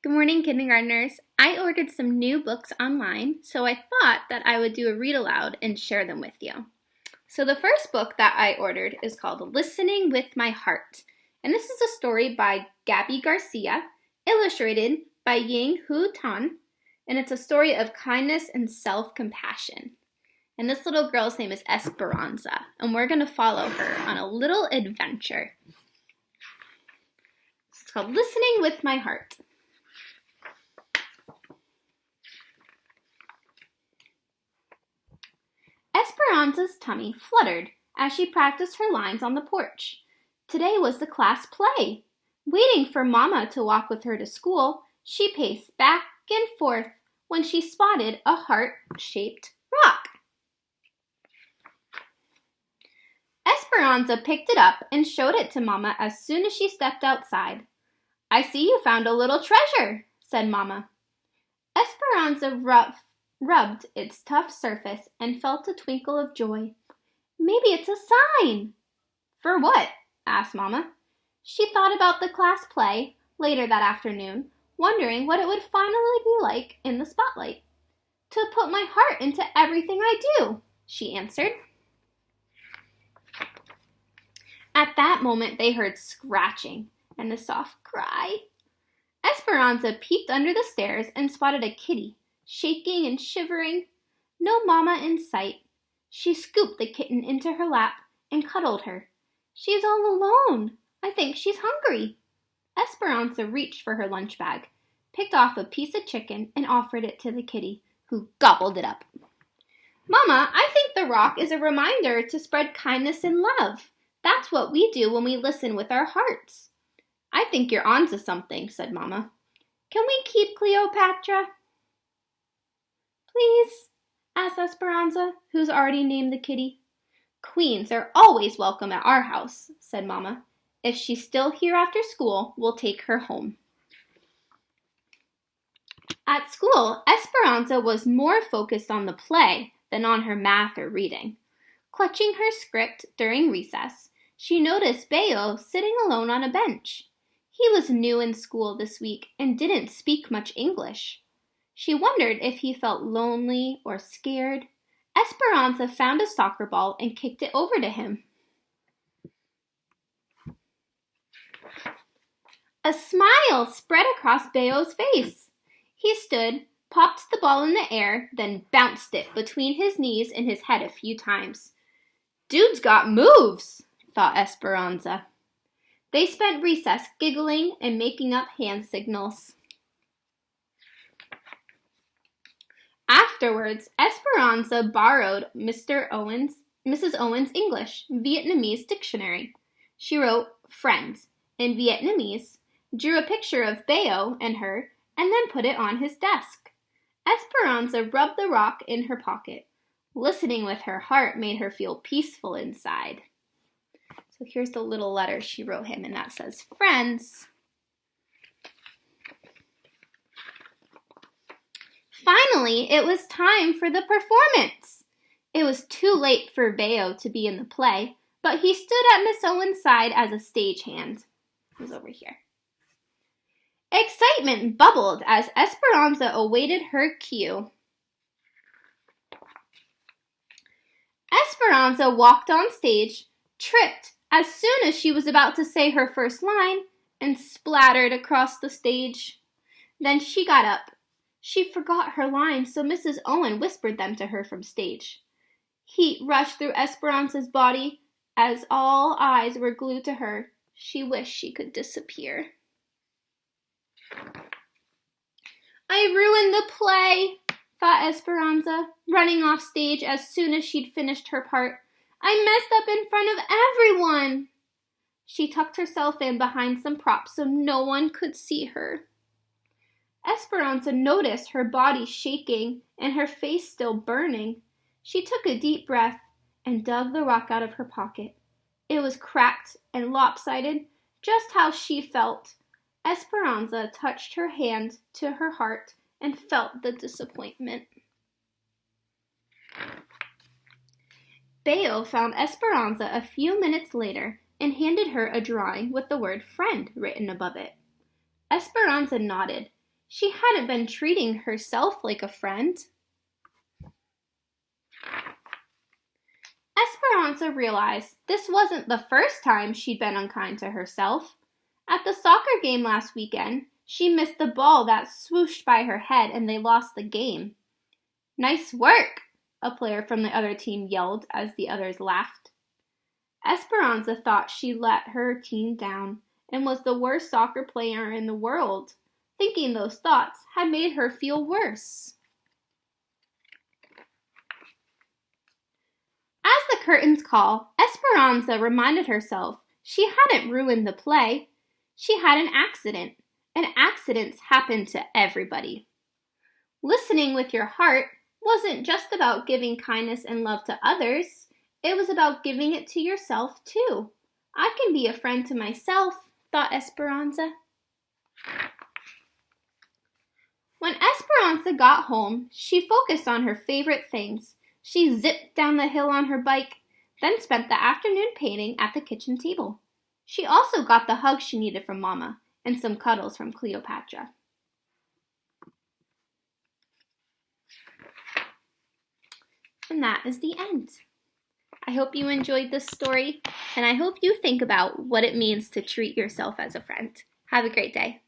Good morning, kindergartners. I ordered some new books online, so I thought that I would do a read aloud and share them with you. So the first book that I ordered is called Listening with My Heart, and this is a story by Gabby Garcia, illustrated by Ying Hu Tan, and it's a story of kindness and self-compassion. And this little girl's name is Esperanza, and we're going to follow her on a little adventure. It's called Listening with My Heart. Esperanza's tummy fluttered as she practiced her lines on the porch. Today was the class play. Waiting for Mama to walk with her to school, she paced back and forth when she spotted a heart-shaped rock. Esperanza picked it up and showed it to Mama as soon as she stepped outside. "I see you found a little treasure," said Mama. Esperanza rubbed its tough surface and felt a twinkle of joy. "Maybe it's a sign." "For what?" asked Mama. She thought about the class play later that afternoon, wondering what it would finally be like in the spotlight. "To put my heart into everything I do," she answered. At that moment, they heard scratching and a soft cry. Esperanza peeked under the stairs and spotted a kitty, shaking and shivering. No Mama in sight. She scooped the kitten into her lap and cuddled her. "She's all alone. I think she's hungry." Esperanza reached for her lunch bag, picked off a piece of chicken, and offered it to the kitty, who gobbled it up. "Mama, I think the rock is a reminder to spread kindness and love. That's what we do when we listen with our hearts." "I think you're onto something," said Mama. "Can we keep Cleopatra?" "Please?" asked Esperanza, who's already named the kitty. "Queens are always welcome at our house," said Mama. "If she's still here after school, we'll take her home." At school, Esperanza was more focused on the play than on her math or reading. Clutching her script during recess, she noticed Bayo sitting alone on a bench. He was new in school this week and didn't speak much English. She wondered if he felt lonely or scared. Esperanza found a soccer ball and kicked it over to him. A smile spread across Bayo's face. He stood, popped the ball in the air, then bounced it between his knees and his head a few times. "Dude's got moves," thought Esperanza. They spent recess giggling and making up hand signals. Afterwards, Esperanza borrowed Mrs. Owen's English Vietnamese dictionary. She wrote "friend" in Vietnamese, drew a picture of Bayo and her, and then put it on his desk. Esperanza rubbed the rock in her pocket. Listening with her heart made her feel peaceful inside. So here's the little letter she wrote him, and that says, "Friends." Finally, it was time for the performance. It was too late for Bayo to be in the play, but he stood at Miss Owen's side as a stagehand. He was over here. Excitement bubbled as Esperanza awaited her cue. Esperanza walked on stage, tripped as soon as she was about to say her first line, and splattered across the stage. Then she got up. She forgot her lines, so Mrs. Owen whispered them to her from stage. Heat rushed through Esperanza's body as all eyes were glued to her. She wished she could disappear. "I ruined the play," thought Esperanza, running off stage as soon as she'd finished her part. "I messed up in front of everyone." She tucked herself in behind some props so no one could see her. Esperanza noticed her body shaking and her face still burning. She took a deep breath and dug the rock out of her pocket. It was cracked and lopsided, just how she felt. Esperanza touched her hand to her heart and felt the disappointment. Bayo found Esperanza a few minutes later and handed her a drawing with the word "friend" written above it. Esperanza nodded. She hadn't been treating herself like a friend. Esperanza realized this wasn't the first time she'd been unkind to herself. At the soccer game last weekend, she missed the ball that swooshed by her head and they lost the game. "Nice work," a player from the other team yelled as the others laughed. Esperanza thought she let her team down and was the worst soccer player in the world. Thinking those thoughts had made her feel worse. As the curtains call, Esperanza reminded herself she hadn't ruined the play. She had an accident, and accidents happen to everybody. Listening with your heart wasn't just about giving kindness and love to others. It was about giving it to yourself, too. I can be a friend to myself, thought Esperanza. When Esperanza got home, she focused on her favorite things. She zipped down the hill on her bike, then spent the afternoon painting at the kitchen table. She also got the hug she needed from Mama and some cuddles from Cleopatra. And that is the end. I hope you enjoyed this story, and I hope you think about what it means to treat yourself as a friend. Have a great day.